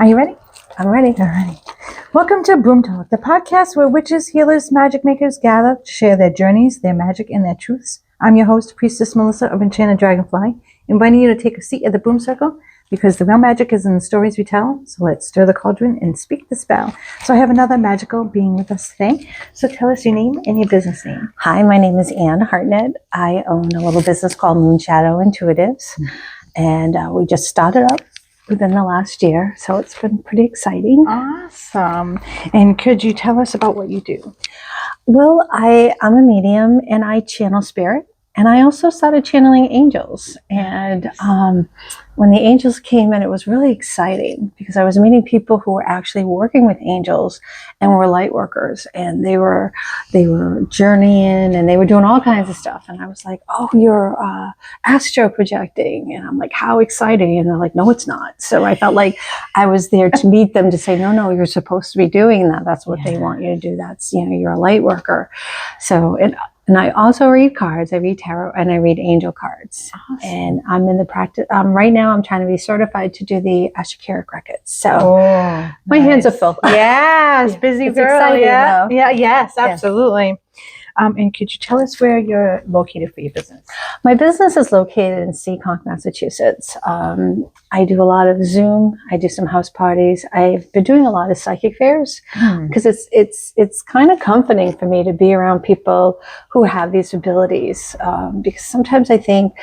Are you ready? I'm ready. All right. Welcome to Broom Talk, the podcast where witches, healers, magic makers gather to share their journeys, their magic, and their truths. I'm your host, Priestess Melissa of Enchanted Dragonfly, inviting you to take a seat at the broom circle because the real magic is in the stories we tell. So let's stir the cauldron and speak the spell. So I have another magical being with us today. So tell us your name and your business name. Hi, my name is Anne Hartnett. I own a little business called Moonshadow Intuitives, and we just started up within the last year, so it's been pretty exciting. Awesome. And could you tell us about what you do? Well, I'm a medium and I channel spirit, and I also started channeling angels. And when the angels came in, it was really exciting because I was meeting people who were actually working with angels and were light workers, and they were journeying and they were doing all kinds of stuff. And I was like, "Oh, you're astro projecting," and I'm like, "How exciting!" And they're like, "No, it's not." So I felt like I was there to meet them to say, "No, you're supposed to be doing that. That's what they want you to do. That's you're a light worker." So and I also read cards. I read tarot and I read angel cards. Awesome. And I'm in the practice. Right now, I'm trying to be certified to do the Ashikaric records. So my hands are full. Yes, busy It's girl. exciting, Yeah, though. yes, absolutely. And could you tell us where you're located for your business? My business is located in Seekonk, Massachusetts. I do a lot of Zoom. I do some house parties. I've been doing a lot of psychic fairs because it's kind of comforting for me to be around people who have these abilities. Because sometimes I think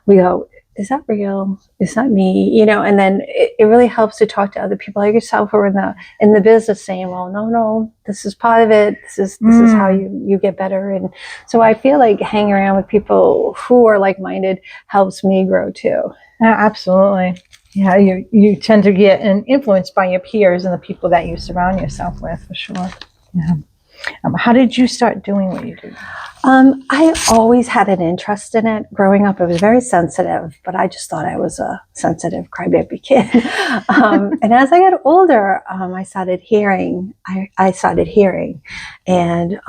we go, "Is that real? Is that me?" And then it really helps to talk to other people like yourself who are in the business saying, "Well, no, this is part of it. This is how you get better." And so I feel like hanging around with people who are like-minded helps me grow too. Absolutely. Yeah, you tend to get influenced by your peers and the people that you surround yourself with, for sure. Yeah. How did you start doing what you do? I always had an interest in it. Growing up, I was very sensitive, but I just thought I was a sensitive crybaby kid. And as I got older, I started hearing. I started hearing, and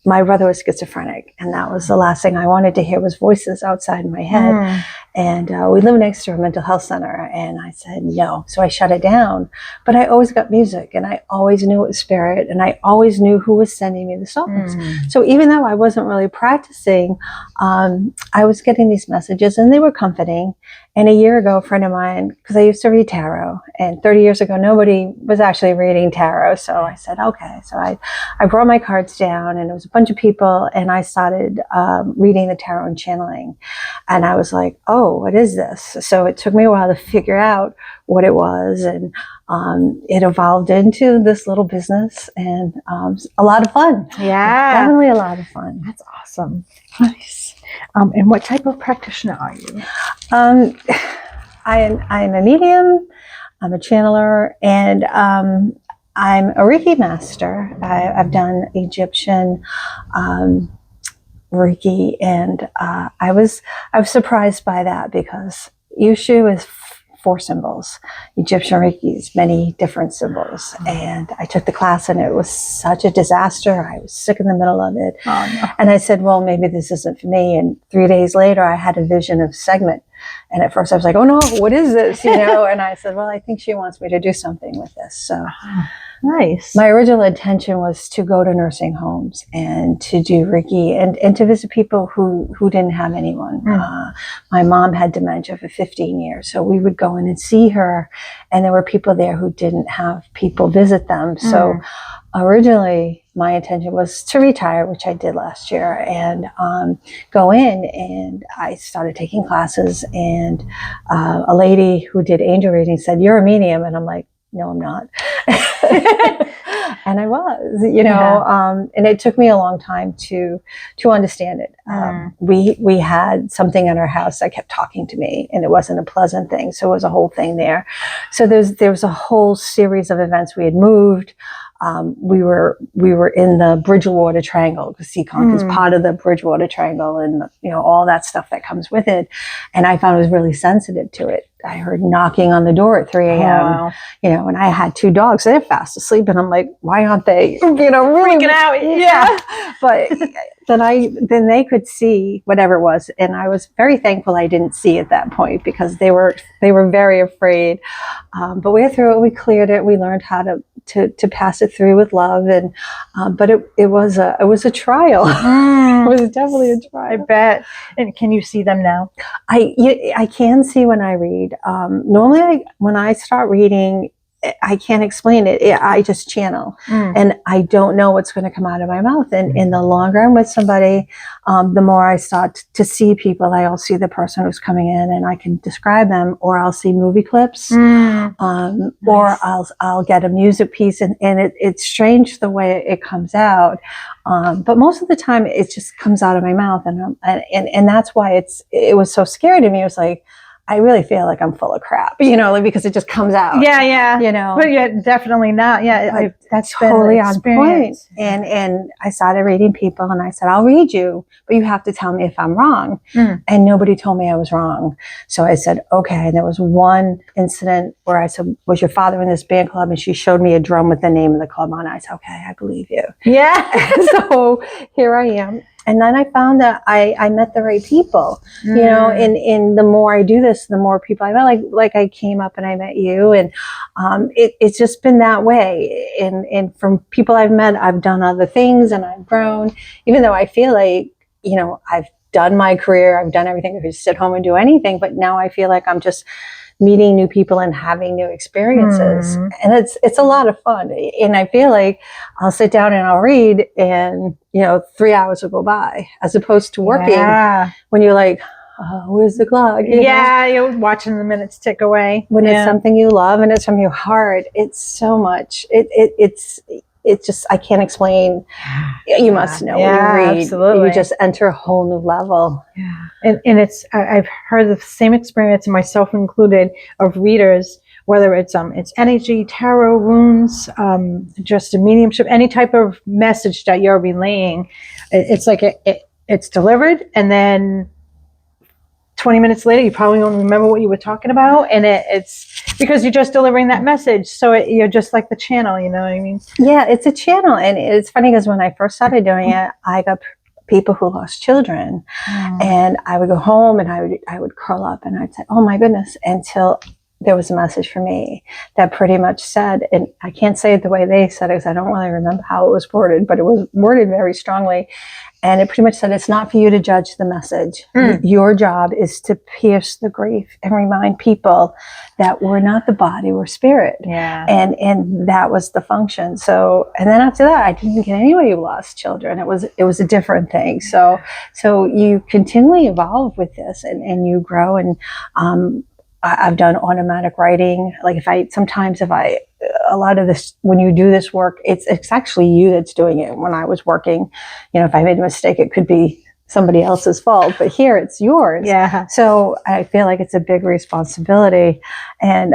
my brother was schizophrenic, and that was the last thing I wanted to hear was voices outside my head. And we live next to a mental health center, and I said no. So I shut it down. But I always got music, and I always knew it was spirit, and I always knew who was sending me the songs. So even though I wasn't really practicing, I was getting these messages, and they were comforting. And a year ago, a friend of mine, because I used to read tarot, and 30 years ago, nobody was actually reading tarot. So I said, okay. So I brought my cards down, and it was a bunch of people, and I started reading the tarot and channeling. And I was like, oh, what is this? So it took me a while to figure out what it was, and it evolved into this little business, and a lot of fun. Yeah, definitely a lot of fun. That's awesome. Nice. And what type of practitioner are you? I'm a medium. I'm a channeler, and I'm a Reiki master. I've done Egyptian Reiki, and I was surprised by that because Yushu is 4 symbols. Egyptian Reiki is many different symbols. And I took the class, and it was such a disaster. I was sick in the middle of it. Oh, no. And I said, well, maybe this isn't for me. And 3 days later, I had a vision of segment. And at first I was like, oh no, what is this? And I said, well, I think she wants me to do something with this. So nice. My original intention was to go to nursing homes and to do Reiki and to visit people who didn't have anyone. My mom had dementia for 15 years. So we would go in and see her, and there were people there who didn't have people visit them. So originally my intention was to retire, which I did last year, and go in, and I started taking classes, and a lady who did angel reading said, "You're a medium," and I'm like, no, I'm not. And I was, and it took me a long time to understand it. We had something in our house that kept talking to me, and it wasn't a pleasant thing. So it was a whole thing there. So there was a whole series of events. We had moved. we were in the Bridgewater Triangle, because Seekonk is part of the Bridgewater Triangle, and all that stuff that comes with it. And I found I was really sensitive to it. I heard knocking on the door at 3 a.m. Wow. And I had 2 dogs. They're fast asleep, and I'm like, why aren't they, really Freaking out. Yeah. But then they could see whatever it was, and I was very thankful I didn't see at that point, because they were very afraid. But we got through it. We cleared it. We learned how to pass it through with love, and but it was a trial. It was definitely a trial. I bet. And can you see them now? I can see when I read. Normally, when I start reading, I can't explain it. I just channel, and I don't know what's going to come out of my mouth. And the longer I'm with somebody, the more I start to see people. I'll see the person who's coming in, and I can describe them, or I'll see movie clips, Nice. or I'll get a music piece, and it's strange the way it comes out. But most of the time, it just comes out of my mouth, and that's why it was so scary to me. It was like, I really feel like I'm full of crap, because it just comes out. Yeah. But yeah, definitely not. Yeah, that's totally on point. And I started reading people, and I said, I'll read you, but you have to tell me if I'm wrong. And nobody told me I was wrong. So I said, okay. And there was one incident where I said, was your father in this band club? And she showed me a drum with the name of the club on it. I said, okay, I believe you. Yeah. So here I am. And then I found that I met the right people, and the more I do this, the more people I met, like I came up and I met you, and it's just been that way. And from people I've met, I've done other things, and I've grown, even though I feel like, I've done my career, I've done everything. I could sit home and do anything, but now I feel like I'm just meeting new people and having new experiences. And it's a lot of fun. And I feel like I'll sit down and I'll read, and 3 hours will go by, as opposed to working when you're like, oh, where's the clock? You're watching the minutes tick away. When it's something you love and it's from your heart, it's so much. It's just, I can't explain. You must know when you read. Absolutely. You just enter a whole new level. Yeah. And it's, I've heard the same experience, myself included, of readers, whether it's energy, tarot, runes, just a mediumship, any type of message that you're relaying. It's like it's delivered, and then 20 minutes later, you probably don't remember what you were talking about. And it's because you're just delivering that message. So you're just like the channel, you know what I mean? Yeah, it's a channel. And it's funny because when I first started doing it, I got people who lost children. And I would go home, and I would curl up, and I'd say, oh my goodness, until there was a message for me that pretty much said, and I can't say it the way they said it because I don't really remember how it was worded, but it was worded very strongly. And it pretty much said, it's not for you to judge the message. Your job is to pierce the grief and remind people that we're not the body, we're spirit. Yeah. And that was the function. So, and then after that, I didn't get anybody who lost children. It was a different thing. So you continually evolve with this, and you grow. And I've done automatic writing. Like a lot of this, when you do this work, it's actually you that's doing it. When I was working, if I made a mistake, it could be somebody else's fault, but here it's yours. Yeah. So I feel like it's a big responsibility, and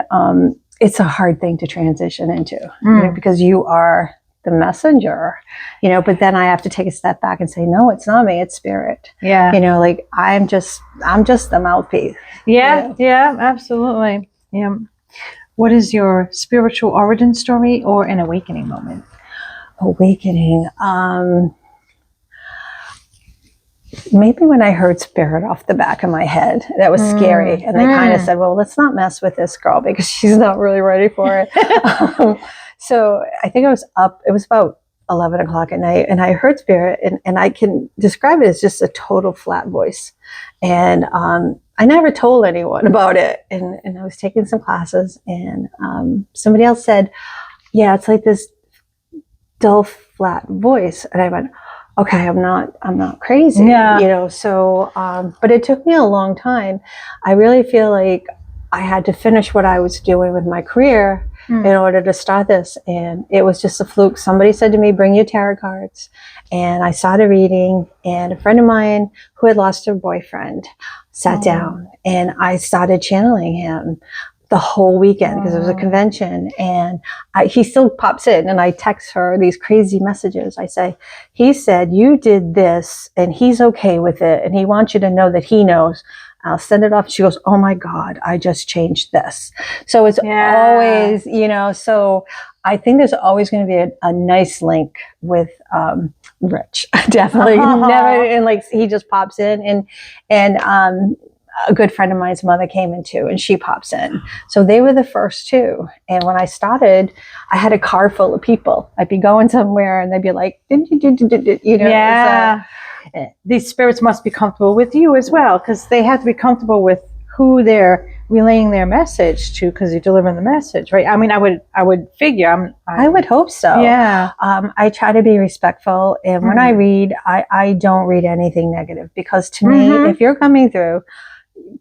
it's a hard thing to transition into, because you are the messenger, but then I have to take a step back and say, no, it's not me, it's spirit. Yeah. Like I'm just the mouthpiece. Yeah. Yeah, absolutely. Yeah. What is your spiritual origin story or an awakening moment? Awakening. Maybe when I heard spirit off the back of my head, that was scary. And they kind of said, well, let's not mess with this girl because she's not really ready for it. So I think I was up, it was about 11 o'clock at night, and I heard spirit, and I can describe it as just a total flat voice. And I never told anyone about it. And I was taking some classes, and somebody else said, yeah, it's like this dull, flat voice. And I went, okay, I'm not crazy, so, but it took me a long time. I really feel like I had to finish what I was doing with my career in order to start this. And it was just a fluke. Somebody said to me, bring your tarot cards. And I started reading, and a friend of mine who had lost her boyfriend sat down, and I started channeling him the whole weekend because it was a convention, and he still pops in, and I text her these crazy messages. I say, he said you did this and he's okay with it, and he wants you to know that he knows. I'll send it off. She goes, oh my God, I just changed this. So it's always, you know, so I think there's always going to be a nice link with Rich. Definitely. Never, and like he just pops in, and a good friend of mine's mother came in too, and she pops in. So they were the first two. And when I started, I had a car full of people. I'd be going somewhere and they'd be like, you know. Yeah. These spirits must be comfortable with you as well, because they have to be comfortable with who they're relaying their message to, because you're delivering the message, right? I mean, I would figure. I would hope so. Yeah. I try to be respectful, and when I read, I don't read anything negative, because to me, if you're coming through,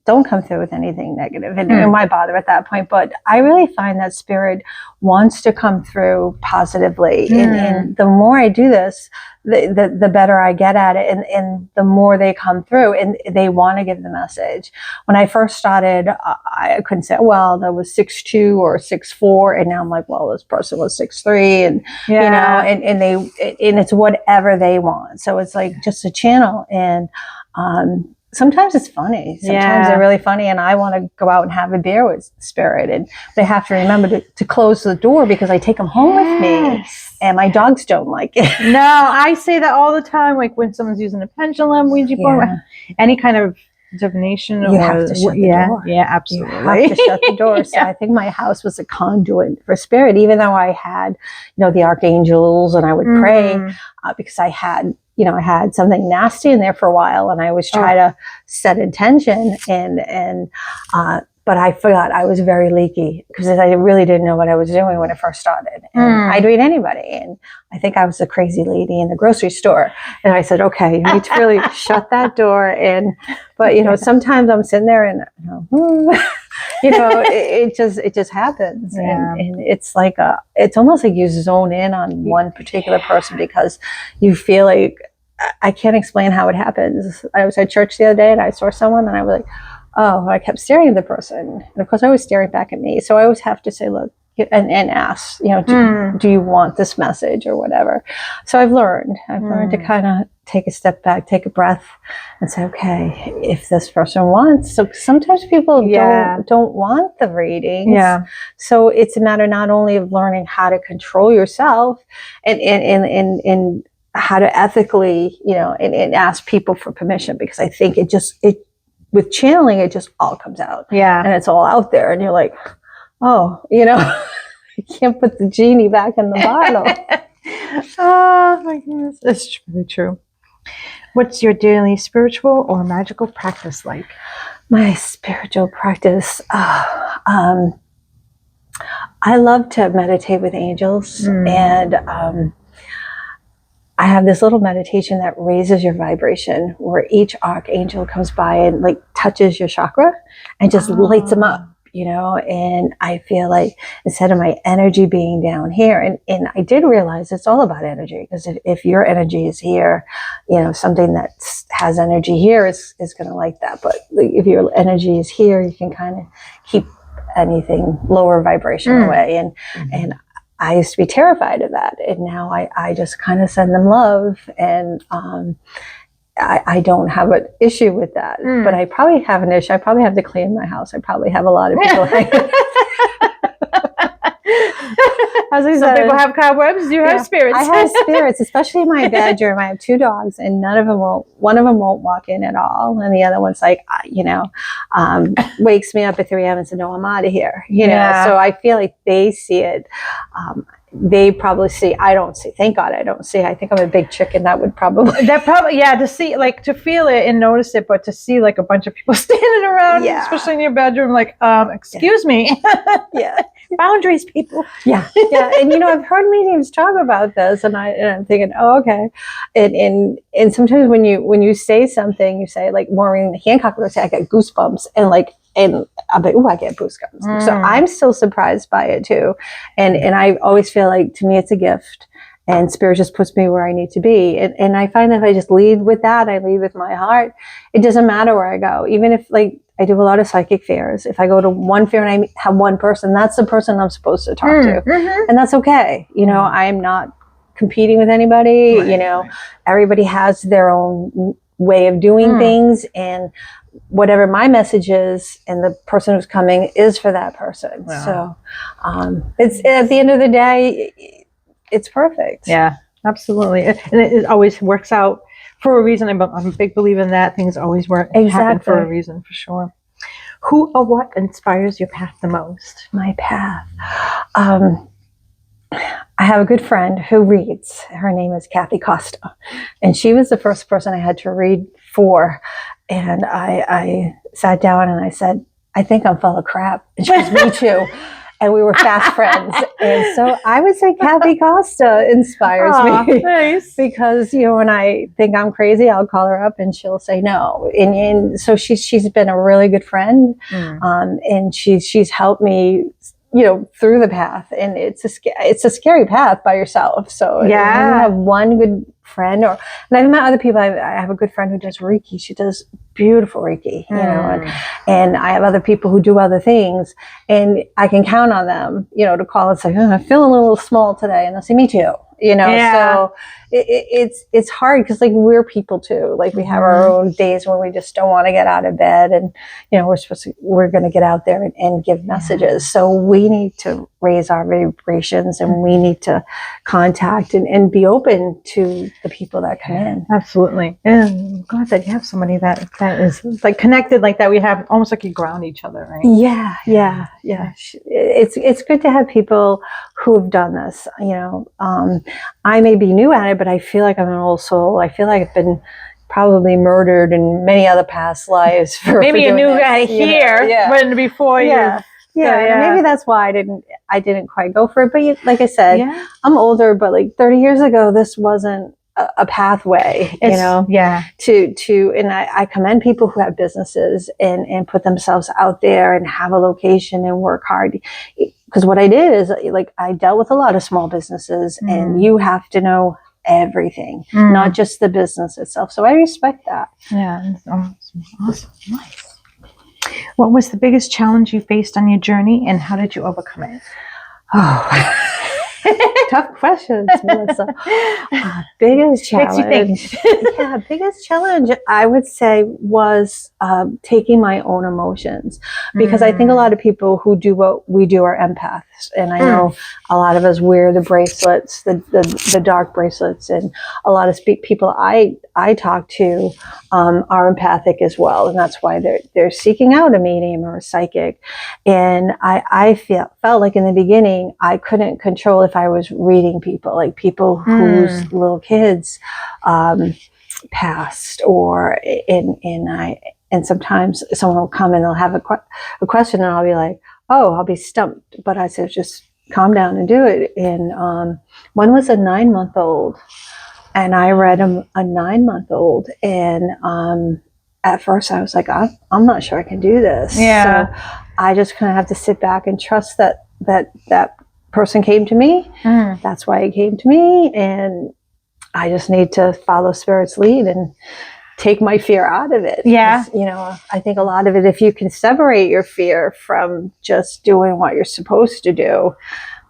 don't come through with anything negative, and why bother at that point? But I really find that spirit wants to come through positively, and the more I do this, the better I get at it, and the more they come through, and they want to give the message. When I first started, I couldn't say, well, that was 6'2" or 6'4", and now I'm like, well, this person was 6'3", and you know, and it's whatever they want. So it's like just a channel, and sometimes it's funny. Sometimes they're really funny, and I want to go out and have a beer with spirit, and they have to remember to close the door, because I take them home with me, and my dogs don't like it. No, I say that all the time. Like when someone's using a pendulum, Ouija board, any kind of divination, you have to shut the door. Yeah, absolutely. You have to shut the door. So I think my house was a conduit for spirit, even though I had, you know, the archangels, and I would pray because I had, you know, I had something nasty in there for a while, and I always try to set intention, but I forgot I was very leaky, because I really didn't know what I was doing when I first started. And I'd read anybody, and I think I was the crazy lady in the grocery store, and I said, okay, you need to really shut that door. But you know, sometimes I'm sitting there and you know, it just happens, and it's like it's almost like you zone in on one particular person, because you feel like, I can't explain how it happens. I was at church the other day, and I saw someone, and I was like, oh, I kept staring at the person, and of course I was staring back at me. So I always have to say, look, and ask, you know, do you want this message or whatever? So I've learned to kind of take a step back, take a breath, and say, okay, if this person wants. So sometimes people don't want the readings. Yeah. So it's a matter not only of learning how to control yourself, and how to ethically, you know, and ask people for permission, because I think it with channeling, it just all comes out. Yeah. And it's all out there, and you're like, oh, you know, you can't put the genie back in the bottle. Oh my goodness, that's really true. What's your daily spiritual or magical practice like? My spiritual practice, I love to meditate with angels, and I have this little meditation that raises your vibration, where each archangel comes by and like touches your chakra and just lights them up, you know. And I feel like instead of my energy being down here, and I did realize it's all about energy, because if your energy is here, you know, something that has energy here is going to like that. But if your energy is here, you can kind of keep anything lower vibration away. And I used to be terrified of that, and now I just kind of send them love, and I don't have an issue with that. But I probably have an issue. I probably have to clean my house. I probably have a lot of people hanging. Some people have cobwebs. You have spirits. I have spirits, especially in my bedroom. I have two dogs, and one of them won't walk in at all, and the other one's like, you know, wakes me up at 3 a.m. and says, no, I'm out of here, you know. So I feel like they see it. They probably see, I don't see. Thank God I don't see. I think I'm a big chicken. That probably to see, like, to feel it and notice it, but to see like a bunch of people standing around, especially in your bedroom, like, excuse me. Boundaries, people. Yeah. And you know, I've heard mediums talk about this, and I'm thinking, oh, okay. And sometimes when you say something, you say, like Maureen Hancock would say, I get goosebumps, and I'm like, oh, I get goosebumps. So I'm still surprised by it too. And I always feel like, to me, it's a gift, and spirit just puts me where I need to be. And I find that if I just lead with that, I lead with my heart, it doesn't matter where I go. Even if, like, I do a lot of psychic fairs. If I go to one fair and I have one person, that's the person I'm supposed to talk to. And that's okay. You know, I am not competing with anybody. You know, everybody has their own way of doing things, and whatever my message is and the person who's coming is for that person. So it's, at the end of the day, it's perfect. Yeah, absolutely. And it always works out for a reason. I'm a big believer in that. Things always happen for a reason, for sure. Who or what inspires your path the most? My path. I have a good friend who reads. Her name is Kathy Costa. And she was the first person I had to read for. And I sat down and I said, I think I'm full of crap. And she goes, me too. And we were fast friends. And so I would say Kathy Costa inspires me. Nice. Because, you know, when I think I'm crazy, I'll call her up and she'll say no. And so she's been a really good friend. And she's helped me, you know, through the path. And it's a scary path by yourself. So when you have one good friend, and I've met other people. I have a good friend who does Reiki. She does beautiful Reiki, you know, and I have other people who do other things, and I can count on them, you know, to call and say, I'm feeling a little small today, and they'll say, me too, you know. So it's hard because, like, we're people too. Like, we have our own days when we just don't want to get out of bed, and, you know, we're going to get out there and give messages. So we need to raise our vibrations, and we need to contact and be open to the people that come in. Absolutely. And I'm glad that you have somebody that is like connected like that. We have almost like you ground each other, right? Yeah. It's good to have people who have done this. You know, I may be new at it, but I feel like I'm an old soul. I feel like I've been probably murdered in many other past lives. Maybe you knew at here, but before you. Maybe that's why I didn't quite go for it. But like I said, I'm older, but like 30 years ago, this wasn't a pathway, you know, and I commend people who have businesses and put themselves out there and have a location and work hard. Because what I did is, like, I dealt with a lot of small businesses, and you have to know everything, not just the business itself. So I respect that. Yeah, it's awesome. Nice. What was the biggest challenge you faced on your journey, and how did you overcome it? Oh, tough questions, Melissa. Biggest challenge. Biggest challenge, I would say, was taking my own emotions, because I think a lot of people who do what we do are empaths, and I know a lot of us wear the bracelets, the dark bracelets, and a lot of people I talk to are empathic as well, and that's why they're seeking out a medium or a psychic. And I felt like in the beginning I couldn't control if I was reading people, like people whose little kids passed, and sometimes someone will come and they'll have a question, and I'll be like, oh, I'll be stumped, but I said, just calm down and do it. And one was a 9-month-old. And I read a 9-month-old, and at first I was like, I'm not sure I can do this. So I just kind of have to sit back and trust that person came to me. That's why it came to me, and I just need to follow Spirit's lead and take my fear out of it. You know, I think a lot of it, if you can separate your fear from just doing what you're supposed to do,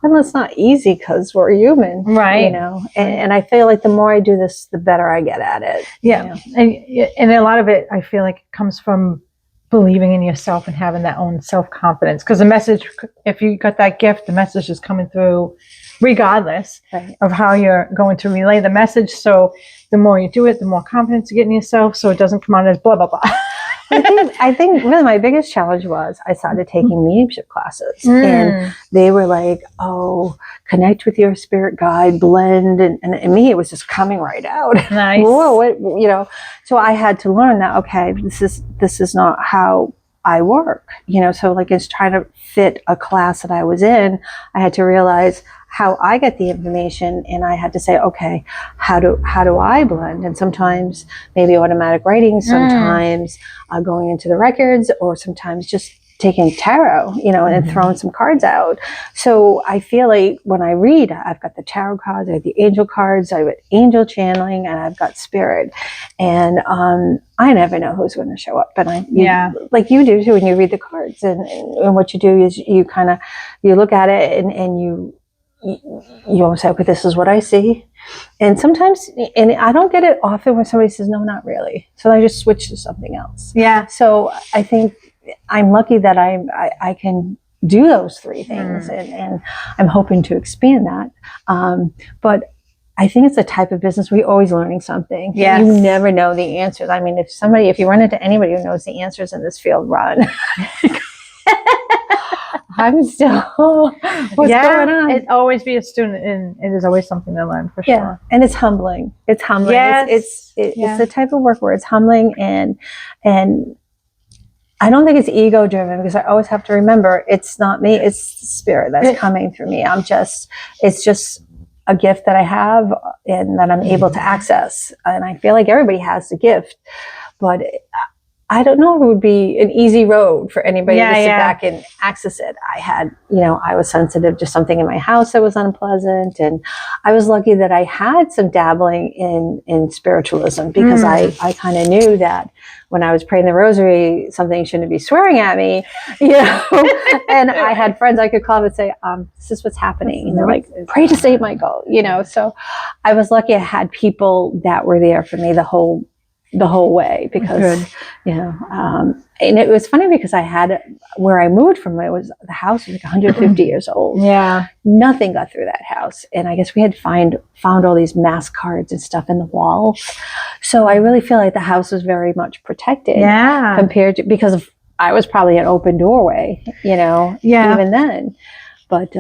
and it's not easy because we're human, right? You know, and I feel like the more I do this, the better I get at it. Yeah, you know? and a lot of it, I feel like, it comes from believing in yourself and having that own self-confidence. Because the message, if you got that gift, the message is coming through regardless of how you're going to relay the message. So the more you do it, the more confidence you get in yourself, so it doesn't come out as blah, blah, blah. I think really my biggest challenge was I started taking mediumship classes, and they were like, oh, connect with your spirit guide, blend, and me, it was just coming right out. Nice. Whoa, you know, so I had to learn that, okay, this is not how I work, you know. So like, it's trying to fit a class that I was in, I had to realize how I get the information, and I had to say, okay, how do I blend? And sometimes maybe automatic writing, sometimes going into the records, or sometimes just taking tarot, and throwing some cards out. So I feel like when I read, I've got the tarot cards, I have the angel cards, I have angel channeling, and I've got spirit. And I never know who's going to show up. But like you do too, when you read the cards, and what you do is you look at it and you almost say, okay, this is what I see. And sometimes, and I don't get it often when somebody says, no, not really. So I just switch to something else. Yeah. So I think I'm lucky that I can do those three things, and I'm hoping to expand that. But I think it's a type of business where you're always learning something. Yes. You never know the answers. I mean, if you run into anybody who knows the answers in this field, run. I'm still, what's going on? It always be a student, and it is always something to learn for sure. And it's humbling. It's humbling. Yes. It's the type of work where it's humbling, and I don't think it's ego driven, because I always have to remember it's not me, it's the spirit that's coming through me. It's just a gift that I have and that I'm able to access. And I feel like everybody has the gift, but I don't know if it would be an easy road for anybody to sit back and access it. I was sensitive to something in my house that was unpleasant, and I was lucky that I had some dabbling in spiritualism, because I kind of knew that when I was praying the rosary, something shouldn't be swearing at me, and I had friends I could call and say, this is what's happening. And they're like, pray to St. Michael, so I was lucky I had people that were there for me the whole way, because and it was funny because I had, where I moved from, the house was like 150 years old. Nothing got through that house, and I guess we had found all these mass cards and stuff in the walls. So I really feel like the house was very much protected, compared to, because I was probably an open doorway, even then. But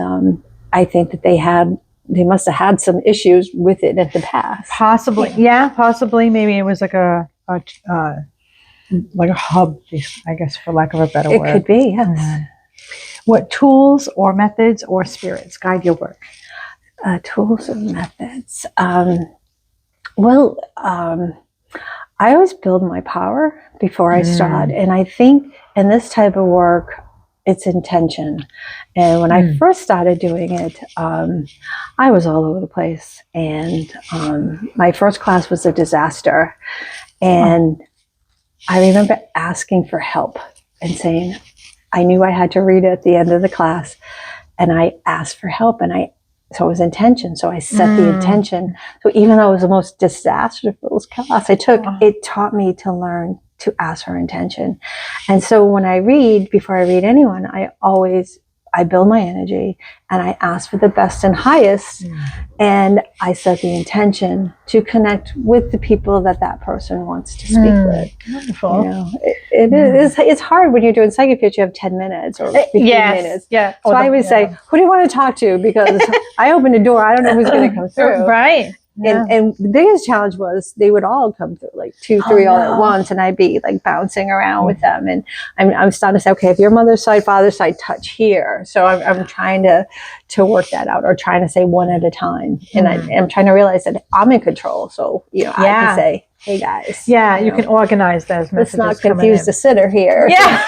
I think that they must have had some issues with it in the past. Possibly. Possibly. Maybe it was like a hub, I guess, for lack of a better word. It could be, yes. What tools or methods or spirits guide your work? Tools and methods. I always build my power before I start. And I think in this type of work, it's intention. And when I first started doing it, I was all over the place. And my first class was a disaster. And I remember asking for help and saying, I knew I had to read it at the end of the class. And I asked for help, so it was intention. So I set the intention. So even though it was the most disastrous class I took, it taught me to learn to ask for intention. And so when I read, before I read anyone, I build my energy, and I ask for the best and highest, and I set the intention to connect with the people that person wants to speak with. Wonderful. It's hard when you're doing psychic pitch. You have 10 minutes or 15 minutes. Yeah. So I would say, who do you want to talk to? Because I open the door, I don't know who's going to come through. Right. Yeah. And the biggest challenge was they would all come through, like 2, 3 all at once, and I'd be like bouncing around with them. And I'm starting to say, okay, if your mother's side, father's side, touch here. So I'm trying to work that out, or trying to say one at a time. And I'm trying to realize that I'm in control. So I can say, hey guys. Yeah, you can organize those messages. Let's not confuse the sitter here. Yeah,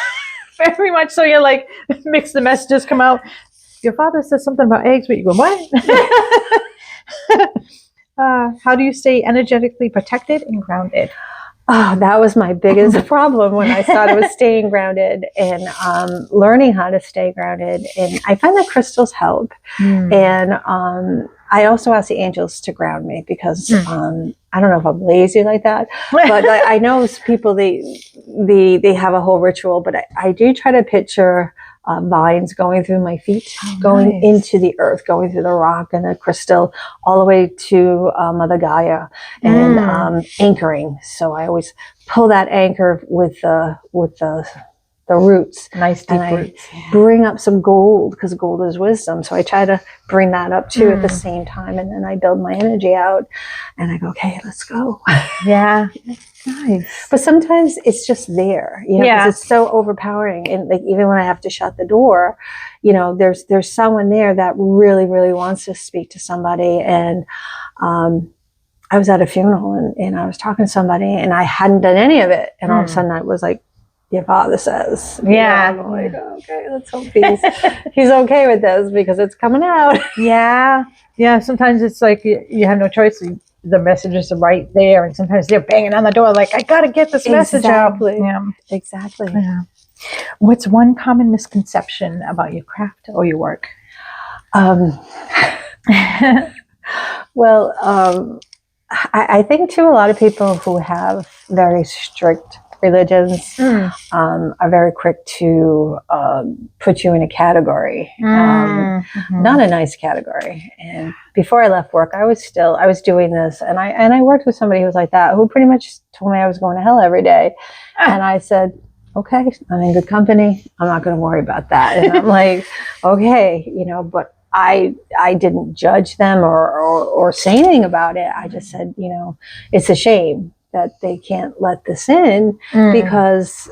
very much so. You're like, mix the messages, come out. Your father says something about eggs, but you go, what? How do you stay energetically protected and grounded? Oh, that was my biggest problem when I started with staying grounded and learning how to stay grounded. And I find that crystals help. And I also ask the angels to ground me, because I don't know if I'm lazy like that, but I know people, they have a whole ritual, but I do try to picture vines going through my feet, going into the earth, going through the rock and the crystal, all the way to Mother Gaia, and anchoring. So I always pull that anchor with the roots. Nice deep roots. Bring up some gold, because gold is wisdom. So I try to bring that up too at the same time. And then I build my energy out, and I go, okay, let's go. Yeah. Nice. But sometimes it's just there, because it's so overpowering. And like, even when I have to shut the door, there's someone there that really, really wants to speak to somebody. And I was at a funeral, and I was talking to somebody, and I hadn't done any of it. And all of a sudden I was like, your father says. Yeah. I'm like, okay, let's hope he's okay with this because it's coming out. Yeah. Yeah. Sometimes it's like you have no choice. The messages are right there, and sometimes they're banging on the door like, I got to get this message out. Yeah. Exactly. Yeah. What's one common misconception about your craft or your work? Well, I think too, a lot of people who have very strict religions are very quick to put you in a category, not a nice category. And before I left work, I was doing this, and I worked with somebody who was like that, who pretty much told me I was going to hell every day. And I said, okay, I'm in good company. I'm not going to worry about that. And I'm like, okay, but I didn't judge them or say anything about it. I just said, it's a shame that they can't let this in because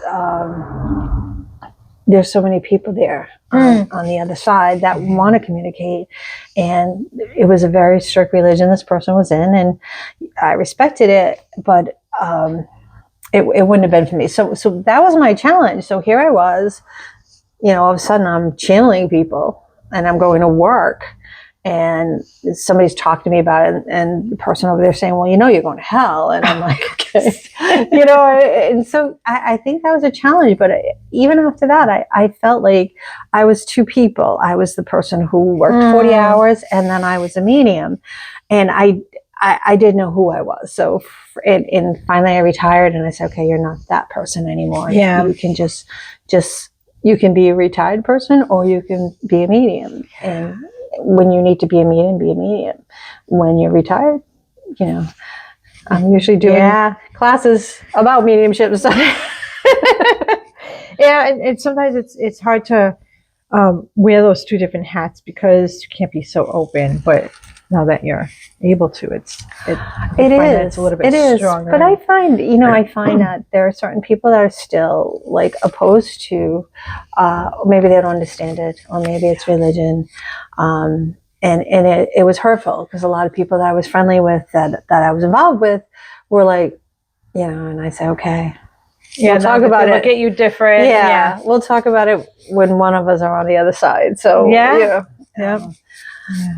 there's so many people there on the other side that want to communicate. And it was a very strict religion this person was in, and I respected it, but it wouldn't have been for me. So that was my challenge. So here I was, all of a sudden I'm channeling people and I'm going to work, and somebody's talking to me about it, and the person over there saying, well, you're going to hell. And I'm like, okay, and so I think that was a challenge. But even after that, I felt like I was two people. I was the person who worked 40 hours, and then I was a medium, and I didn't know who I was. So, and finally I retired, and I said, okay, you're not that person anymore. Yeah. You can just you can be a retired person, or you can be a medium. And when you need to be a medium, be a medium. When you're retired, I'm usually doing classes about mediumship. So. Yeah, and sometimes it's hard to wear those two different hats because you can't be so open. But now that you're able to, it's a little bit stronger. But I find, I find that there are certain people that are still like opposed to, maybe they don't understand it, or maybe it's religion, and it was hurtful because a lot of people that I was friendly with, that I was involved with, were like, and I say, okay. Yeah, we'll talk about it. Look at you different. Yeah, we'll talk about it when one of us are on the other side. So yeah.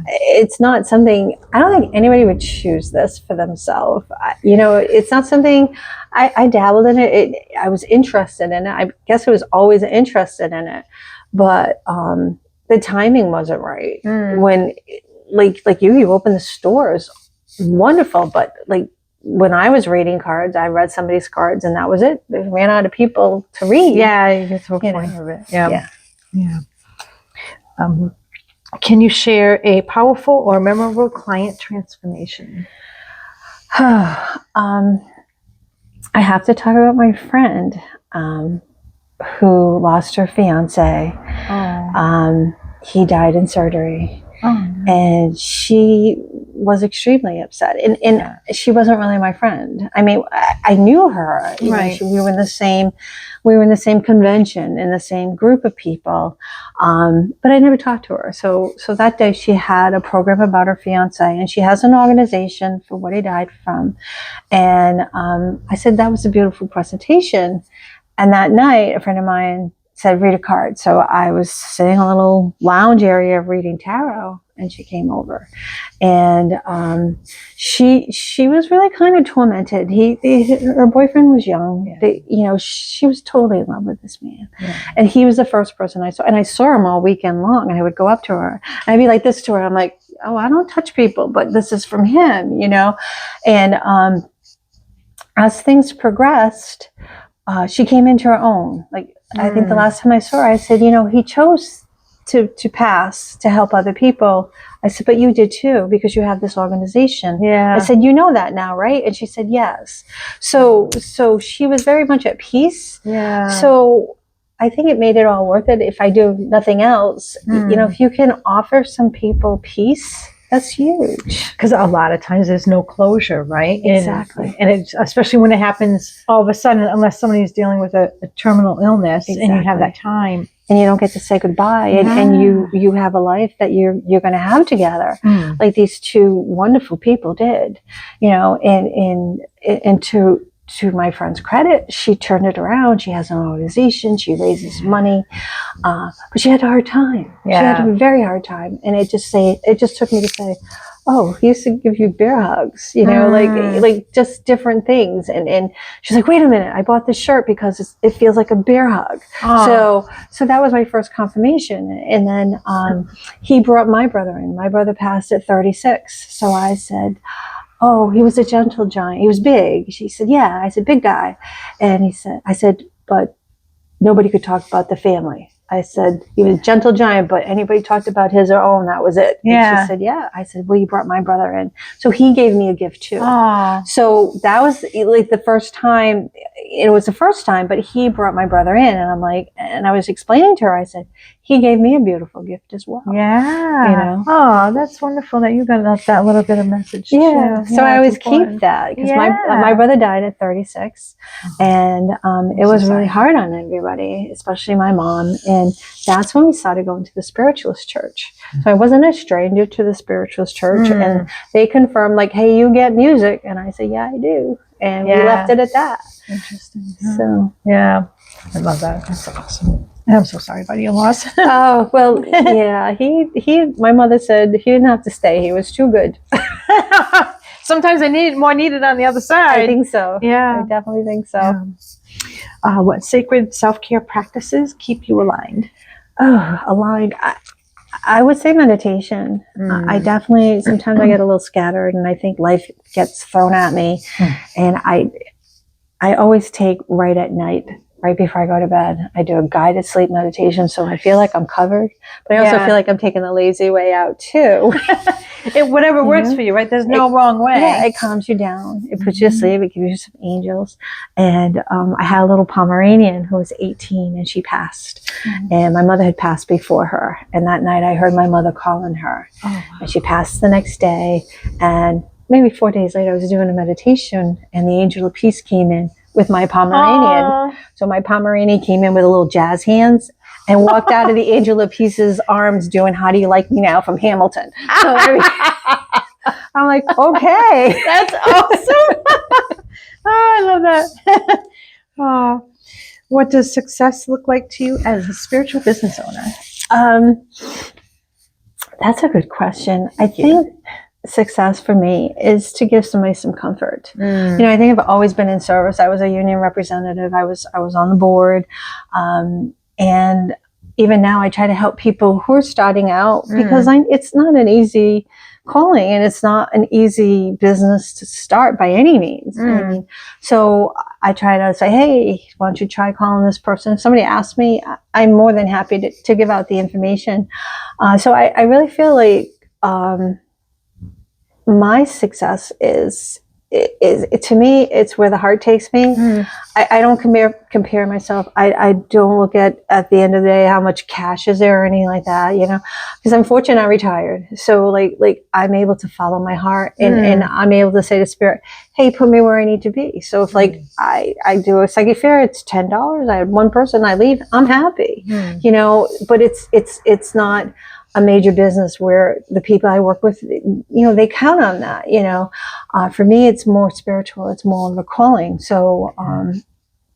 It's not something, I don't think anybody would choose this for themselves. It's not something, I dabbled in it. I was interested in it. I guess I was always interested in it, but the timing wasn't right. When like you open the stores, wonderful, but like when I was reading cards, I read somebody's cards, and that was it. They ran out of people to read. Yeah, you get to a point of it. Yeah. Can you share a powerful or memorable client transformation? I have to talk about my friend who lost her fiance. He died in surgery. And she was extremely upset, and she wasn't really my friend. I mean, I knew her. Right. We were in the same convention, in the same group of people, but I never talked to her. So that day she had a program about her fiance, and she has an organization for what he died from. And I said, that was a beautiful presentation. And that night, a friend of mine said, read a card. So I was sitting in a little lounge area reading tarot, and she came over, and she was really kind of tormented. Her boyfriend was young. She was totally in love with this man, and he was the first person I saw, and I saw him all weekend long. And I would go up to her, and I'd be like this to her. I'm like, oh, I don't touch people, but this is from him, And as things progressed, she came into her own. Like, I think the last time I saw her, I said, he chose to pass to help other people. I said, but you did too, because you have this organization. Yeah. I said, that now, right? And she said, yes. So she was very much at peace. Yeah. So I think it made it all worth it. If I do nothing else, if you can offer some people peace, that's huge. Because a lot of times there's no closure, right? Exactly. And it's, especially when it happens all of a sudden, unless somebody's dealing with a terminal illness, and you have that time. And you don't get to say goodbye, and you have a life that you're going to have together, like these two wonderful people did, and to to my friend's credit, she turned it around. She has an organization. She raises money, but she had a hard time. Yeah. She had a very hard time, and it just took me to say, "Oh, he used to give you bear hugs," like just different things. And she's like, "Wait a minute, I bought this shirt because it feels like a bear hug." Oh. So that was my first confirmation. And then he brought my brother in. My brother passed at 36. So I said, "Oh, he was a gentle giant. He was big." She said, "Yeah." I said, "Big guy." And I said, "But nobody could talk about the family." I said, "He was a gentle giant, but anybody talked about his or own, that was it." Yeah. And she said, "Yeah." I said, "Well, you brought my brother in." So he gave me a gift too. Oh. So that was like the first time. It was the first time, but he brought my brother in, and I'm like, and I was explaining to her, I said, he gave me a beautiful gift as well. Yeah. You know? Oh, that's wonderful that you got that little bit of message Yeah. too. So I always keep that because my brother died at 36, and it was really hard on everybody, especially my mom. And that's when we started going to the spiritualist church. So I wasn't a stranger to the spiritualist church, and they confirmed like, "Hey, you get music," and I said, "Yeah, I do," and we left it at that. Interesting. So yeah, I love that. That's awesome. I'm so sorry about your loss. Oh, well, yeah, my mother said he didn't have to stay. He was too good. Sometimes I need more needed on the other side. I think so. Yeah. I definitely think so. Yeah. What sacred self-care practices keep you aligned? Oh, aligned. I would say meditation. I definitely, sometimes I get a little scattered and I think life gets thrown at me. And I always take right at night, right before I go to bed, I do a guided sleep meditation. So I feel like I'm covered, but I also feel like I'm taking the lazy way out too. Whatever works for you, right? There's no wrong way. Yeah, it calms you down. It puts you to sleep. It gives you some angels. And I had a little Pomeranian who was 18 and she passed. And my mother had passed before her. And that night I heard my mother calling her. Oh, wow. And she passed the next day. And maybe 4 days later, I was doing a meditation and the angel of peace came in with my Pomeranian. Aww. So my Pomeranian came in with a little jazz hands and walked out of the angel of peace's arms doing "How Do You Like Me Now" from Hamilton. So I'm like, okay. That's awesome. Oh, I love that. Oh, what does success look like to you as a spiritual business owner? That's a good question. I think success for me is to give somebody some comfort. You know, I think I've always been in service. I was a union representative. I was on the board. And even now I try to help people who are starting out because it's not an easy calling and it's not an easy business to start by any means. I mean, so I try to say, "Hey, why don't you try calling this person?" If somebody asks me, I'm more than happy to give out the information. So I really feel like my success is to me, it's where the heart takes me. I don't compare myself. I don't look at the end of the day how much cash is there or anything like that, you know, because I'm fortunate I'm retired. So like I'm able to follow my heart and I'm able to say to spirit, "Hey, put me where I need to be." So if like I do a psychic fair, it's $10. I have one person, I leave, I'm happy, you know, but it's not a major business where the people I work with, you know, they count on that, you know. For me, it's more spiritual. It's more of a calling. So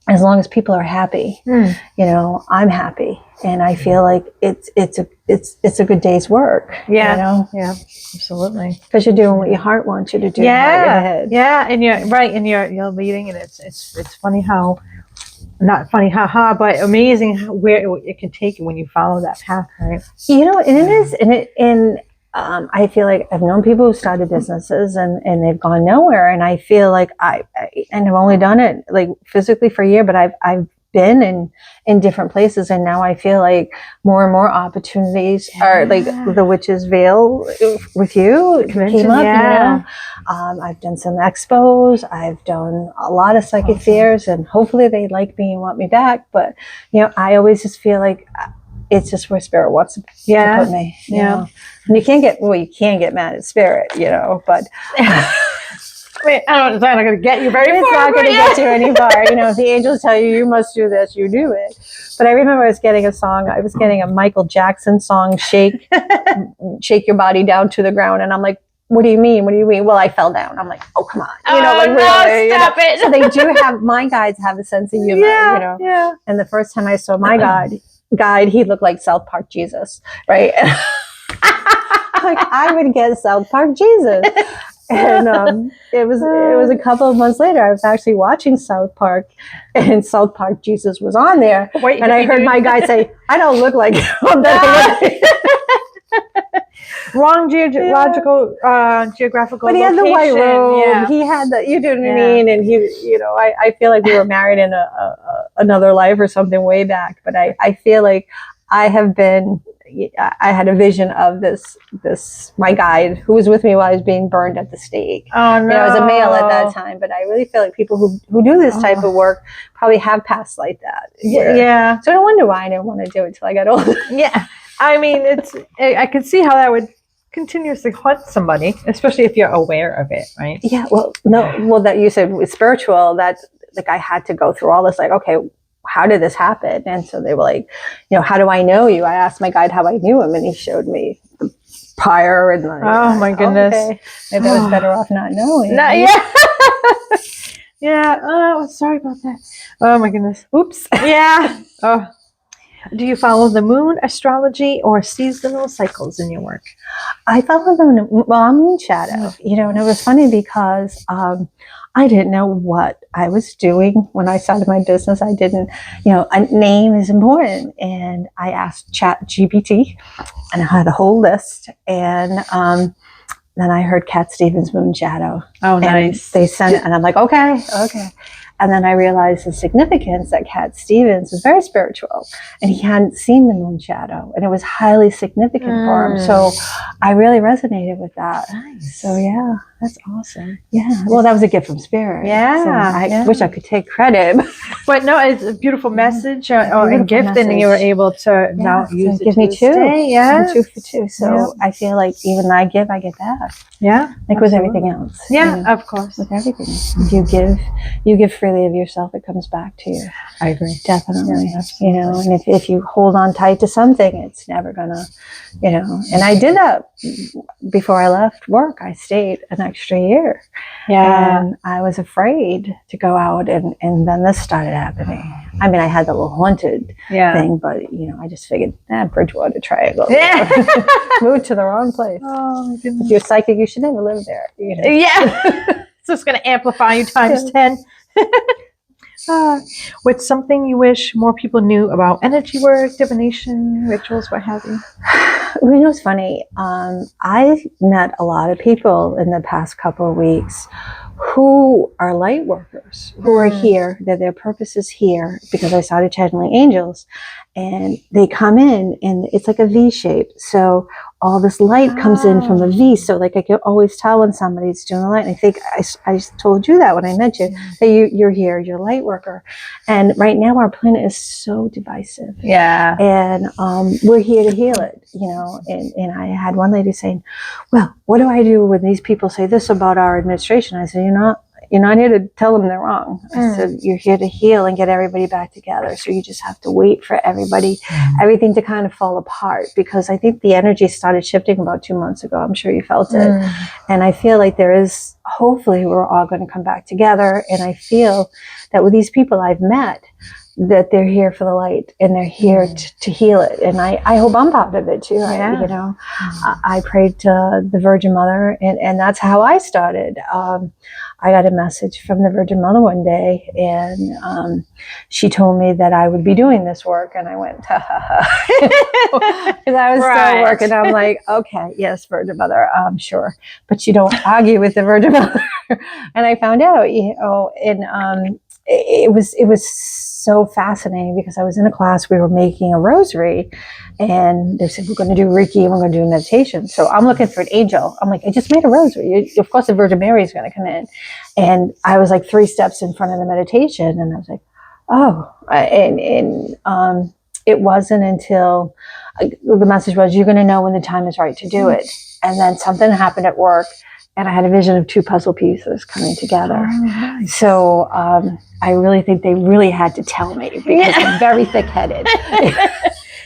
as long as people are happy, you know, I'm happy. And I feel like it's a good day's work. Yeah. You know? Yeah, absolutely. Because you're doing what your heart wants you to do. Yeah. Yeah. And you're right. And you're leading, and it's funny how, not funny, haha, but amazing where it can take you when you follow that path, right? You know, and it is, and I feel like I've known people who started businesses and they've gone nowhere, and I feel like and I've only done it like physically for a year, but I've been in different places, and now I feel like more and more opportunities are like the Witch's Veil with you came up. You know, I've done some expos, I've done a lot of psychic fairs, and hopefully they like me and want me back. But you know, I always just feel like it's just where spirit wants to put me. You know? And you can get mad at spirit, you know, but. I mean, I don't know, it's not going to get you very far. It's not going to get you any far. You know, if the angels tell you must do this, you do it. But I remember I was getting a Michael Jackson song, Shake Your Body Down to the Ground. And I'm like, what do you mean? What do you mean? Well, I fell down. I'm like, oh, come on. No, really, stop it. So they do have, my guides have a sense of humor, Yeah. And the first time I saw my guide, he looked like South Park Jesus, right? Like, I would get South Park Jesus. And it was a couple of months later, I was actually watching South Park, and South Park Jesus was on there. Wait, and I heard my guide say, I don't look like him. Wrong geographical but he had the white robe. He had the, you know what I mean? And he, I feel like we were married in another life or something way back. But I feel like I had a vision of this my guide who was with me while I was being burned at the stake. Oh no! I was a male at that time, but I really feel like people who do this type of work probably have pasts like that. Yeah. So no wonder why I didn't want to do it till I got older. Yeah. I mean, I could see how that would continuously haunt somebody, especially if you're aware of it, right? Yeah. Well, no. Well, that you said with spiritual, that like I had to go through all this. Like, okay, how did this happen? And so they were like, how do I know you? I asked my guide how I knew him, and he showed me the pyre and like, oh my goodness, okay. Maybe I was better off not knowing. Yeah. Yeah. Oh, sorry about that. Oh my goodness. Oops. Yeah. Oh. Do you follow the moon, astrology, or seasonal cycles in your work? I follow them. Well, I'm Moonshadow, and it was funny because I didn't know what I was doing when I started my business. I didn't, a name is important. And I asked ChatGPT, and I had a whole list. And then I heard Cat Stevens' Moonshadow. Oh, nice. And they sent it, and I'm like, okay. And then I realized the significance that Cat Stevens was very spiritual, and he hadn't seen the Moonshadow, and it was highly significant for him. So I really resonated with that. Nice. So yeah, that's awesome. Yeah. Well, that was a gift from Spirit. Yeah. So I wish I could take credit. But no, it's a beautiful message or a gift, and you were able to now use it. Give me two. Yeah. 2 for 2. So I feel like even I give, I get back. Yeah. Like with everything else. Yeah, of course. With everything. You give freely of yourself, it comes back to you. I agree. Definitely. And if you hold on tight to something, it's never gonna, and I did that before I left work. I stayed an extra year. Yeah. And I was afraid to go out, and then this started happening. I mean, I had the little haunted thing, but I just figured, Bridgewater Triangle. Yeah. Moved to the wrong place. Oh my goodness. If you're psychic, you should never live there. Yeah. So it's going to amplify you times 10. What's something you wish more people knew about energy work, divination, rituals, what have you? It's funny. I've met a lot of people in the past couple of weeks who are light workers, who are here, that their purpose is here, because I started channeling angels, and they come in and it's like a V shape. So all this light comes in from a V. So like I can always tell when somebody's doing the light. And I think I told you that when I met you, that you're here, you're a light worker. And right now our planet is so divisive. Yeah. And we're here to heal it, and I had one lady saying, well, what do I do when these people say this about our administration? I said, you're not here to tell them they're wrong. I said, you're here to heal and get everybody back together. So you just have to wait for everything to kind of fall apart, because I think the energy started shifting about 2 months ago. I'm sure you felt it. And I feel like hopefully we're all going to come back together. And I feel that with these people I've met, that they're here for the light, and they're here to heal it. And I hope I'm part of it too. Yeah. I prayed to the Virgin Mother, and that's how I started. I got a message from the Virgin Mother one day, and she told me that I would be doing this work, and I went, ha ha ha, because I was still working. I'm like, okay, yes, Virgin Mother, sure, but you don't argue with the Virgin Mother. And I found out, and it was so fascinating, because I was in a class, we were making a rosary, and they said, we're going to do Reiki and we're going to do meditation. So I'm looking for an angel. I'm like, I just made a rosary. Of course, the Virgin Mary is going to come in. And I was like 3 steps in front of the meditation, and I was like, oh, and it wasn't until the message was, you're going to know when the time is right to do it. And then something happened at work, and I had a vision of two puzzle pieces coming together. Oh, nice. So I really think they really had to tell me because I'm very thick-headed.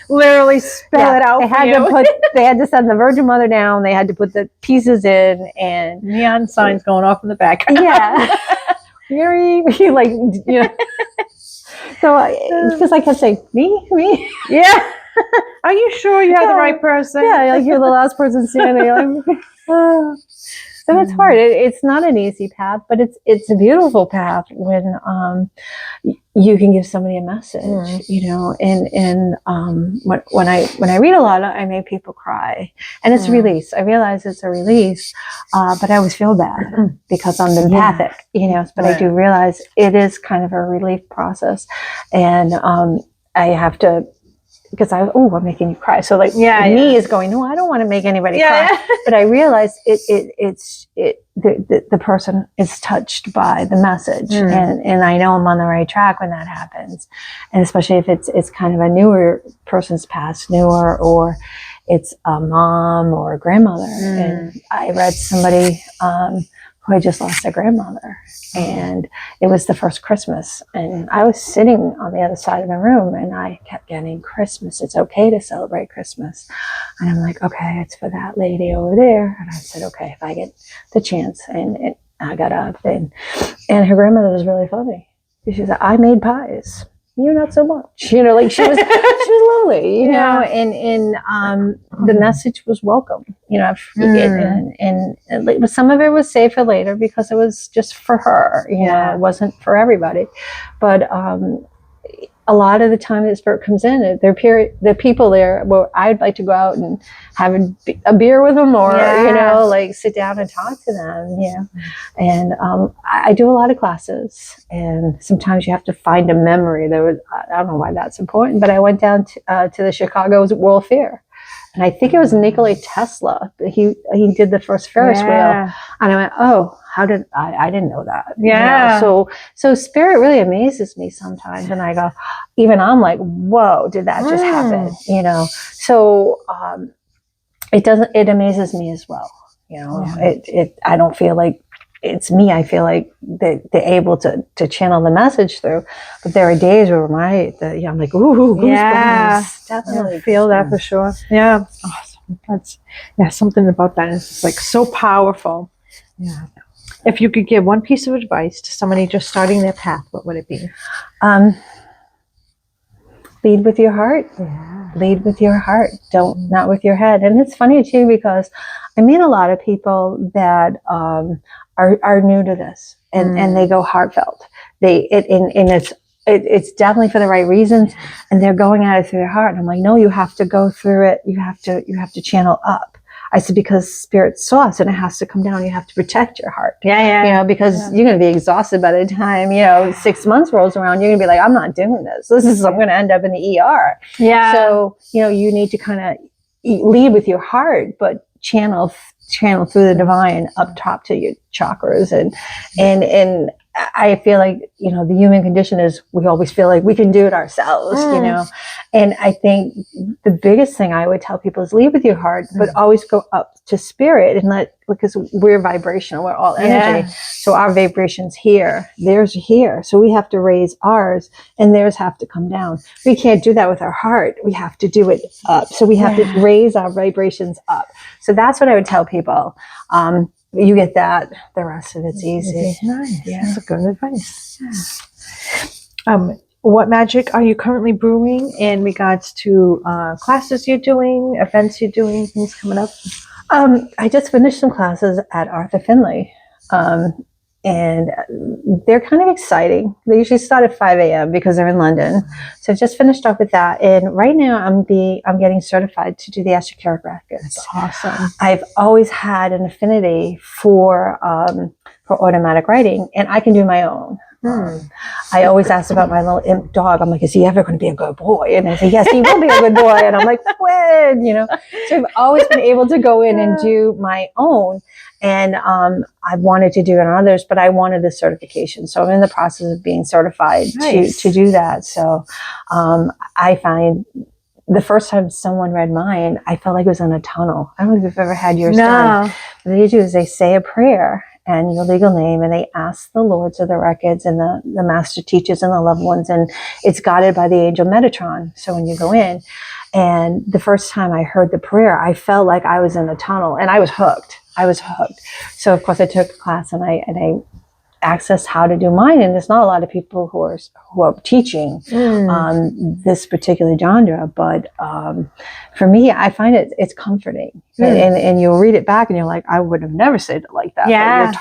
Literally spell it out. They had to send the Virgin Mother down. They had to put the pieces in, and neon signs going off in the background. Yeah. Very like, you know. So because I kept saying me. Yeah. Are you sure you have the right person? Yeah, like you're the last person standing. Like, so it's hard. It's not an easy path, but it's a beautiful path when you can give somebody a message, you know. And when I read a lot, I make people cry, and it's a release. I realize it's a release, but I always feel bad because I'm empathic, you know. But I do realize it is kind of a relief process, and I have to. Because I'm making you cry. So like me is going, no, I don't want to make anybody cry. But I realize the person is touched by the message, and I know I'm on the right track when that happens, and especially if it's kind of a newer person's past, or it's a mom or a grandmother. And I read somebody who had just lost their grandmother, and it was the first Christmas, and I was sitting on the other side of the room, and I kept getting Christmas. It's okay to celebrate Christmas. And I'm like, okay, it's for that lady over there. And I said, okay, if I get the chance. And I got up, and her grandmother was really funny. She said, I made pies. You not so much, you know, like she was lovely, you know, and the message was welcome, you know, and some of it was saved for later because it was just for her, you know, it wasn't for everybody, but a lot of the time the spirit comes in, there are people there where I'd like to go out and have a beer with them, or you know, like sit down and talk to them, you know. And I do a lot of classes, and sometimes you have to find a memory. I don't know why that's important, but I went down to the Chicago World Fair, and I think it was Nikola Tesla. He did the first Ferris wheel, and I went, oh, how did I didn't know that. You know? So spirit really amazes me sometimes, and I go, even I'm like, whoa, did that just happen? You know. So it amazes me as well. You know, I don't feel like it's me. I feel like they're able to channel the message through. But there are days where I'm like, ooh, goosebumps. Definitely feel that for sure. Yeah, awesome. That's something about that is like so powerful. Yeah. If you could give one piece of advice to somebody just starting their path, what would it be? Lead with your heart. Yeah. Lead with your heart. Not with your head. And it's funny too, because I meet a lot of people that are new to this, and they go heartfelt. It's definitely for the right reasons, and they're going at it through their heart. And I'm like, no, you have to go through it. You have to channel up. I said, because spirit's soft and it has to come down. You have to protect your heart. You know, because you're going to be exhausted by the time, you know, 6 months rolls around. You're going to be like, I'm not doing this. I'm going to end up in the ER. So, you know, you need to kind of lead with your heart, but channel through the divine up top to your chakras. And I feel like, you know, the human condition is we always feel like we can do it ourselves, you know. And I think the biggest thing I would tell people is lead with your heart, but always go up to spirit and because we're vibrational, we're all energy. So our vibration's here, theirs here. So we have to raise ours, and theirs have to come down. We can't do that with our heart. We have to do it up. So we have to raise our vibrations up. So that's what I would tell people. You get that, the rest of it's easy. Nice. That's a good advice. What magic are you currently brewing in regards to classes you're doing, events you're doing, things coming up? I just finished some classes at Arthur Finley, and they're kind of exciting. They usually start at 5 a.m. because they're in London. So I just finished up with that, and right now I'm getting certified to do the esoteric records. That's awesome. I've always had an affinity for automatic writing, and I can do my own. I always asked about my little imp dog. I'm like, is he ever going to be a good boy? And I say, yes, he will be a good boy. And I'm like, when? You know, so I've always been able to go in and do my own. And I wanted to do it on others, but I wanted the certification. So I'm in the process of being certified to do that. So I find the first time someone read mine, I felt like it was in a tunnel. I don't know if you've ever had yours done. What they do is they say a prayer and your legal name, and they ask the lords of the records and the master teachers and the loved ones, and it's guided by the angel Metatron. So when you go in, and the first time I heard the prayer, I felt like I was in a tunnel, and I was hooked. So of course I took a class, and I accessed how to do mine, and there's not a lot of people who are teaching this particular genre, but for me, I find it's comforting, and you'll read it back and you're like, I would have never said it like that. Yeah. But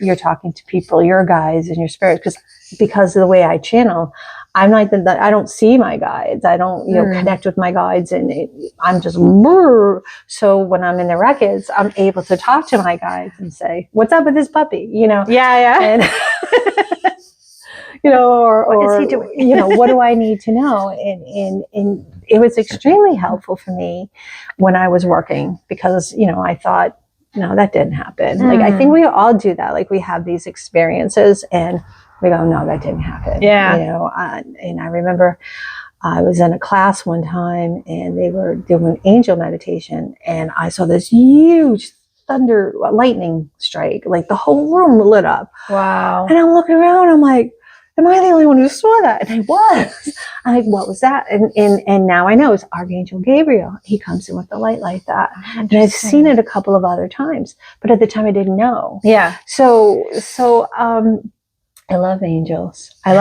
you're talking to people, your guides and your spirits, because of the way I channel, I'm like I don't see my guides. I don't connect with my guides, and I'm just so when I'm in the records, I'm able to talk to my guides and say, "What's up with this puppy?" And or what is he doing? What do I need to know? And it was extremely helpful for me when I was working, because I thought, no, that didn't happen. Like, I think we all do that. Like, we have these experiences and we go, no, that didn't happen. Yeah. And I remember I was in a class one time and they were doing angel meditation, and I saw this huge lightning strike, like the whole room lit up. Wow. And I'm looking around, I'm like, am I the only one who saw that? And I was. I'm like, what was that? And now I know it's Archangel Gabriel. He comes in with the light like that. And I've seen it a couple of other times, but at the time I didn't know. Yeah. So I love angels. And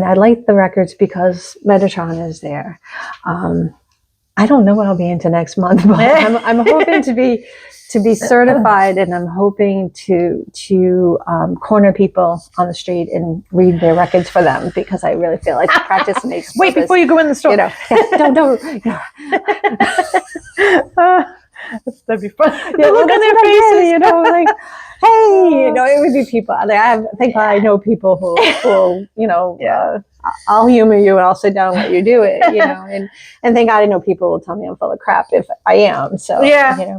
I like the records because Metatron is there. I don't know what I'll be into next month, but I'm hoping to be certified, and I'm hoping to corner people on the street and read their records for them, because I really feel like the practice makes Wait, before you go in the store. Don't. That'd be fun. Yeah, look on their faces, like, hey, it would be people. I know people who I'll humor you and I'll sit down and let you do it, and thank God I know people will tell me I'm full of crap if I am. So,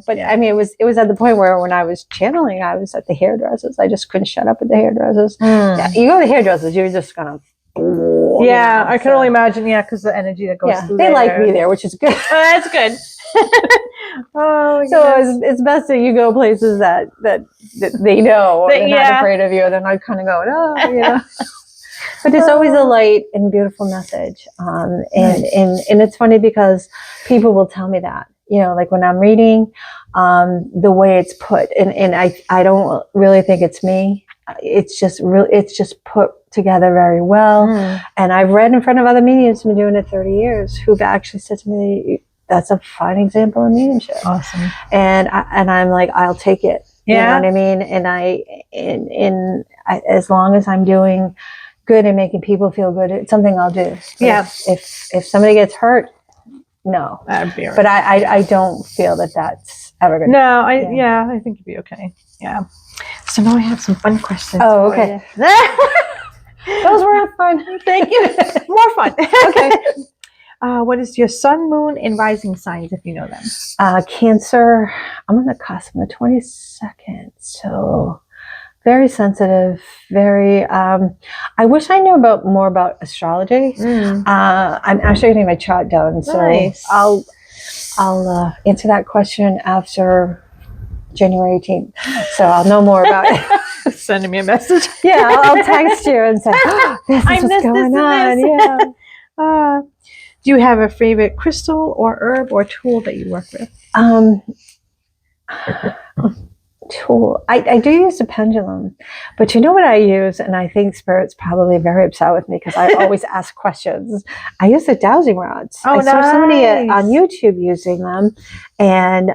but I mean, it was at the point where when I was channeling, I was at the hairdressers. I just couldn't shut up at the hairdressers. Yeah, you go to the hairdressers, you're just gonna. Yeah, I can only imagine. Yeah, because the energy that goes through. They like me there, which is good. That's good. So it's best that you go places that they know they're not afraid of you. They're not kind of going, But there's always a light and beautiful message, and it's funny because people will tell me that, like when I'm reading, the way it's put, and I don't really think it's me. It's just put together very well. And I've read in front of other mediums, been doing it 30 years, who've actually said to me, that's a fine example of mediumship. Awesome. And I'm like, I'll take it. You know what I mean? And I as long as I'm doing good and making people feel good, it's something I'll do. But if somebody gets hurt, no. That'd be right. But I don't feel that's ever good. No, I think you'd be okay. Yeah. So now I have some fun questions. Oh, okay. Those were fun. Thank you. More fun. Okay. What is your sun, moon, and rising signs, if you know them? Cancer. I'm on the cusp on the 22nd. So very sensitive, very, I wish I knew more about astrology. I'm actually getting my chart done. So nice. I'll answer that question after January 18th. So I'll know more about it. Sending me a message. Yeah, I'll text you and say, this is what's going on. Yeah. Do you have a favorite crystal or herb or tool that you work with? Tool. I do use a pendulum, but you know what I use, and I think Spirit's probably very upset with me because I always ask questions. I use the dowsing rods. Oh, I saw somebody on YouTube using them, and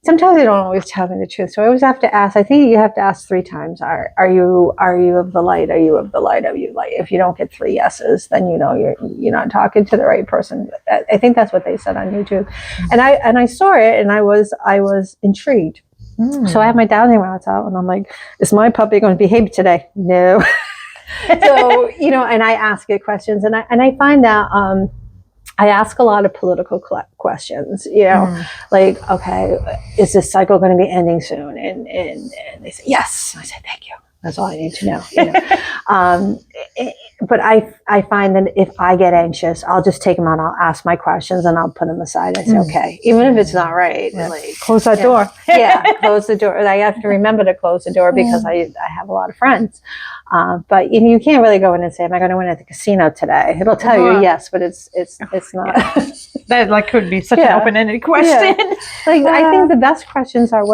sometimes they don't always tell me the truth. So I always have to ask. I think you have to ask 3 times. Are you of the light? Are you of the light? Are you light? If you don't get 3 yeses, then you're not talking to the right person. I think that's what they said on YouTube, and I saw it, and I was intrigued. So I have my dowsing rods out, and I'm like, is my puppy going to behave today? No. So, and I ask it questions, and I find that I ask a lot of political questions, like, okay, is this cycle going to be ending soon? And they say, yes. I say, thank you. That's all I need to know. but I find that if I get anxious, I'll just take them out. I'll ask my questions and I'll put them aside. I say, okay, even if it's not right, like, close that door. Close the door. I have to remember to close the door because I have a lot of friends. But you can't really go in and say, am I going to win at the casino today? It'll tell you yes, but it's not. That like could be such an open-ended question. Like I think the best questions are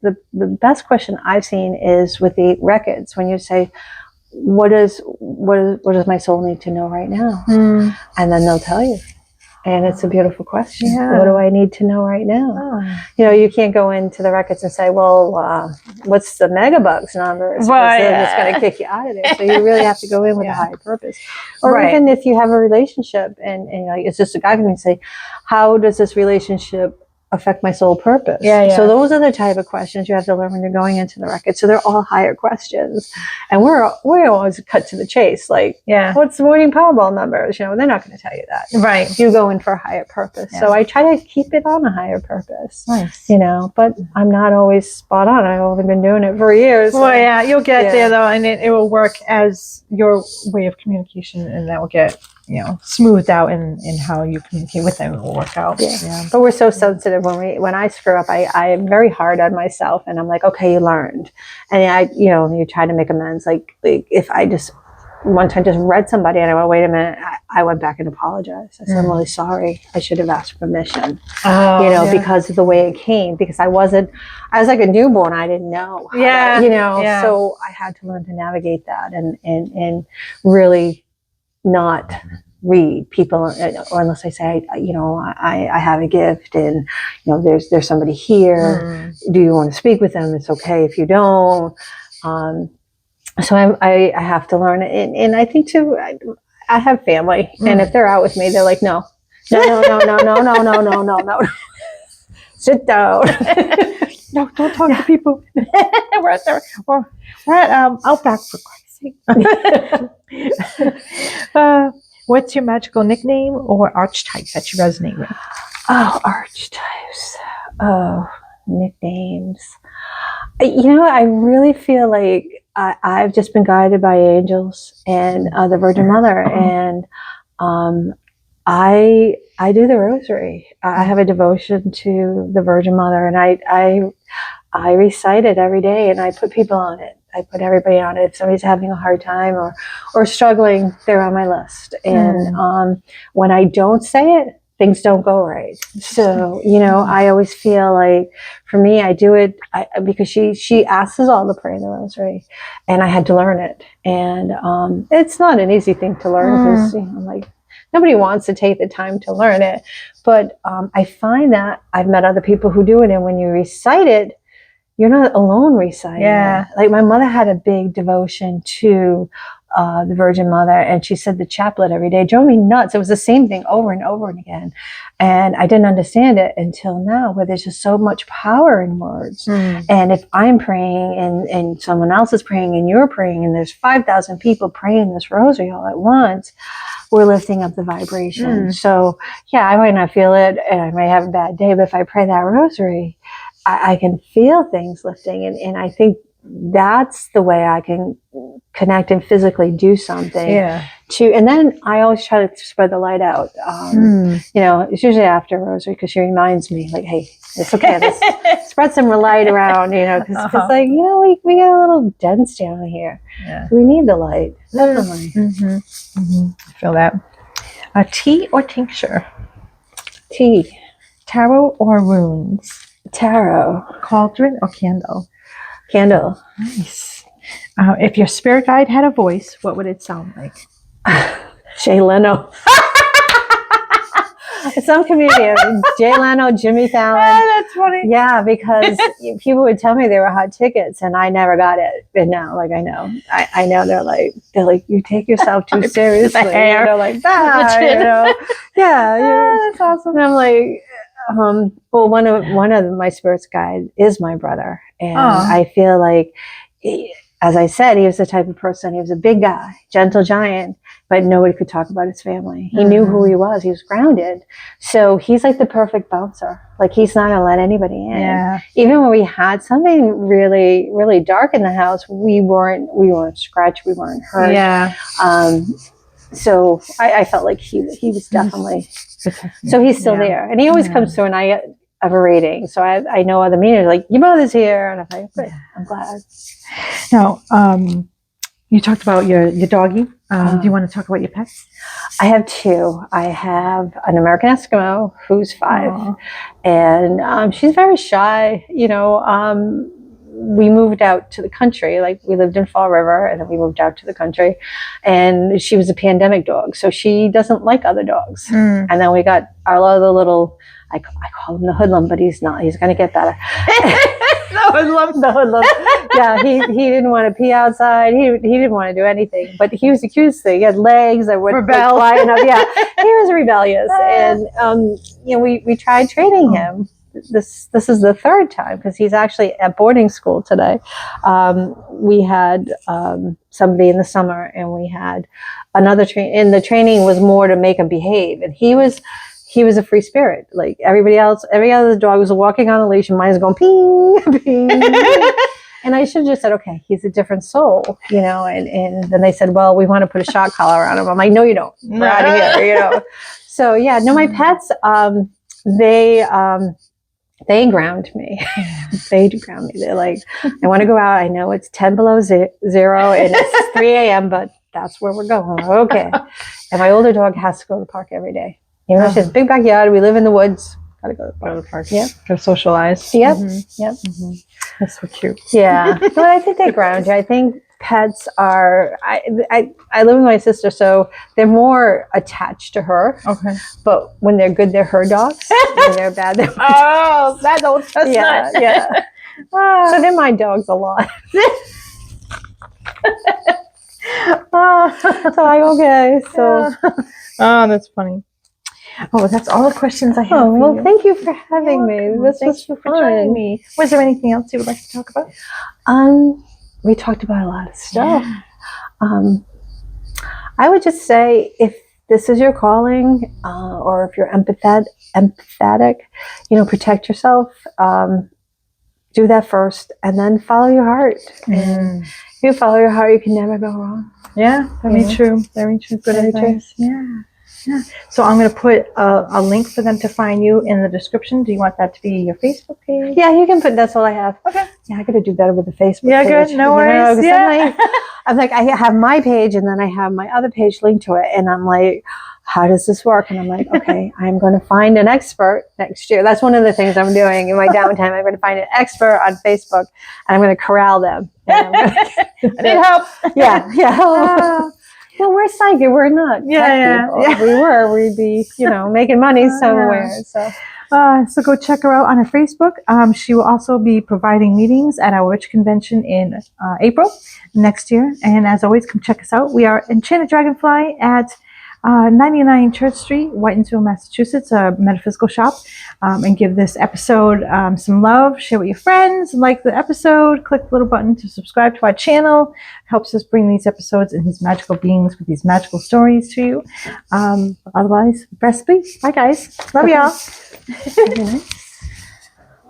the best question I've seen is with the records when you say, what does my soul need to know right now? And then they'll tell you. And it's a beautiful question. Yeah. What do I need to know right now? You can't go into the records and say, well, what's the megabucks number? Because they're just going to kick you out of there. So you really have to go in with a higher purpose. Or even if you have a relationship and it's just a guy can say, how does this relationship affect my soul purpose? So those are the type of questions you have to learn when you're going into the record. So they're all higher questions, and we're always cut to the chase. Like, what's the winning Powerball numbers? They're not going to tell you that. Right. You go in for a higher purpose. So I try to keep it on a higher purpose. Nice. But I'm not always spot on. I've only been doing it for years. Well, you'll get there though, and it will work as your way of communication, and that will get smoothed out in how you communicate with them. It will work out. But we're so sensitive when I screw up. I am very hard on myself, and I'm like, okay, you learned, and you try to make amends. Like if I just one time just read somebody and I went, wait a minute, I went back and apologized. I said, I'm really sorry. I should have asked permission. Because of the way it came. Because I was like a newborn. I didn't know. So I had to learn to navigate that and really not read people, or unless I say, I have a gift, and there's somebody here. Do you want to speak with them? It's okay if you don't. So I have to learn it, and I think too. I have family, and if they're out with me, they're like, no, sit down. No, don't talk to people. We're at Outback, for Christ's sake. What's your magical nickname or archetype that you resonate with? Oh, archetypes. Oh, nicknames. I really feel like I've just been guided by angels and the Virgin Mother, and I do the rosary. I have a devotion to the Virgin Mother, and I recite it every day, and I put people on it. I put everybody on it. If somebody's having a hard time or struggling, they're on my list. And when I don't say it, things don't go right. So, I always feel like, for me, I do it because she asks us all to pray the rosary, and I had to learn it. And it's not an easy thing to learn because, nobody wants to take the time to learn it. But I find that I've met other people who do it, and when you recite it, you're not alone reciting it. Like my mother had a big devotion to the Virgin Mother, and she said the chaplet every day. It drove me nuts. It was the same thing over and over again. And I didn't understand it until now, where there's just so much power in words. And if I'm praying and someone else is praying and you're praying, and there's 5,000 people praying this rosary all at once, we're lifting up the vibration. So I might not feel it, and I might have a bad day, but if I pray that rosary, I can feel things lifting, and I think that's the way I can connect and physically do something. And then I always try to spread the light out. It's usually after rosary, because she reminds me, like, hey, it's okay, let's spread some light around, because it's like, we get a little dense down here. We need the light, definitely. I feel that. Tea or tincture? Tea. Tarot or runes? Tarot. Cauldron or candle? Candle. Nice. If your spirit guide had a voice, what would it sound like? Jay Leno. Some comedian, Jay Leno, Jimmy Fallon. That's funny. Yeah, because people would tell me they were hot tickets, and I never got it. And now, I know. I know they're like, you take yourself too seriously. They're like that. That's awesome. And I'm like, one of my spirit's guide is my brother, and I feel like as I said, he was the type of person, he was a big guy, gentle giant, but nobody could talk about his family. He knew who he was. He was grounded. So he's like the perfect bouncer. Like, he's not going to let anybody in. Yeah. Even when we had something really, really dark in the house, we weren't scratched, we weren't hurt. Yeah. So I felt like he was definitely, so he's still there. And he always comes through, and I have a reading. So I know other mediums like, your mother's here. And I'm like, good, I'm glad. Now, you talked about your doggy. Do you want to talk about your pets? I have two. I have an American Eskimo who's 5. Aww. And she's very shy. You know, we moved out to the country. Like, we lived in Fall River, and then we moved out to the country. And she was a pandemic dog, so she doesn't like other dogs. And then we got our other little, I call him the hoodlum, but he's not. He's going to get better. The hoodlum. Yeah, he didn't want to pee outside. He didn't want to do anything. But he was the cutest thing. He had legs that would fly enough. Yeah, he was rebellious, and you know, we tried training him. This is the 3rd time, because he's actually at boarding school today. We had somebody in the summer, and we had another and the training was more to make him behave, and he was a free spirit. Like everybody else, every other dog was walking on a leash, and mine was going ping, ping, ping. And I should have just said, okay, he's a different soul, you know. And then they said, well, we want to put a shock collar on him. I'm like, no, you don't. We're out of here, you know. So yeah, no, my pets, they ground me. They do ground me. They're like, I want to go out. I know it's 10 below zero, and it's 3 a.m., but that's where we're going. Okay. And my older dog has to go to the park every day. You know, she has a big backyard. We live in the woods. Gotta go to the park. Yeah. Go socialize. Yep. Yep. That's so cute. Yeah. But I think they ground you. I think pets are, I live with my sister, so they're more attached to her. Okay. But when they're good, they're her dogs. When they're bad, they're my dogs. That's old chestnut. Yeah. Yeah. So they're my dogs a lot. So I'm okay. So. Oh, that's funny. Oh, that's all the questions I have. Oh, well, thank you for having me. This was fun. For joining me. Was there anything else you would like to talk about? We talked about a lot of stuff. I would just say, if this is your calling, or if you're empathetic, you know, protect yourself. Do that first, and then follow your heart. And if you follow your heart, you can never go wrong. Yeah, very true. Very true. Good advice. Yeah. Yeah. So I'm going to put a link for them to find you in the description. Do you want that to be your Facebook page? Yeah, you can put. That's all I have. Okay. Yeah, I got to do better with the Facebook page. Yeah, good. No worries. Yeah. I'm like, I have my page, and then I have my other page linked to it, and I'm like, how does this work? And I'm like, okay, I'm going to find an expert next year. That's one of the things I'm doing in my downtime. I'm going to find an expert on Facebook, and I'm going to corral them. And I need help. Yeah, yeah. Well, we're psychic. We're not. Yeah. If we were, we'd be, you know, making money somewhere. So go check her out on her Facebook. She will also be providing meetings at our witch convention in April next year. And as always, come check us out. We are Enchanted Dragonfly at 99 Church Street, Whitinsville, Massachusetts, a metaphysical shop. And give this episode some love. Share with your friends. Like the episode. Click the little button to subscribe to our channel. Helps us bring these episodes and these magical beings with these magical stories to you. Otherwise, best please. Bye, guys. Love y'all.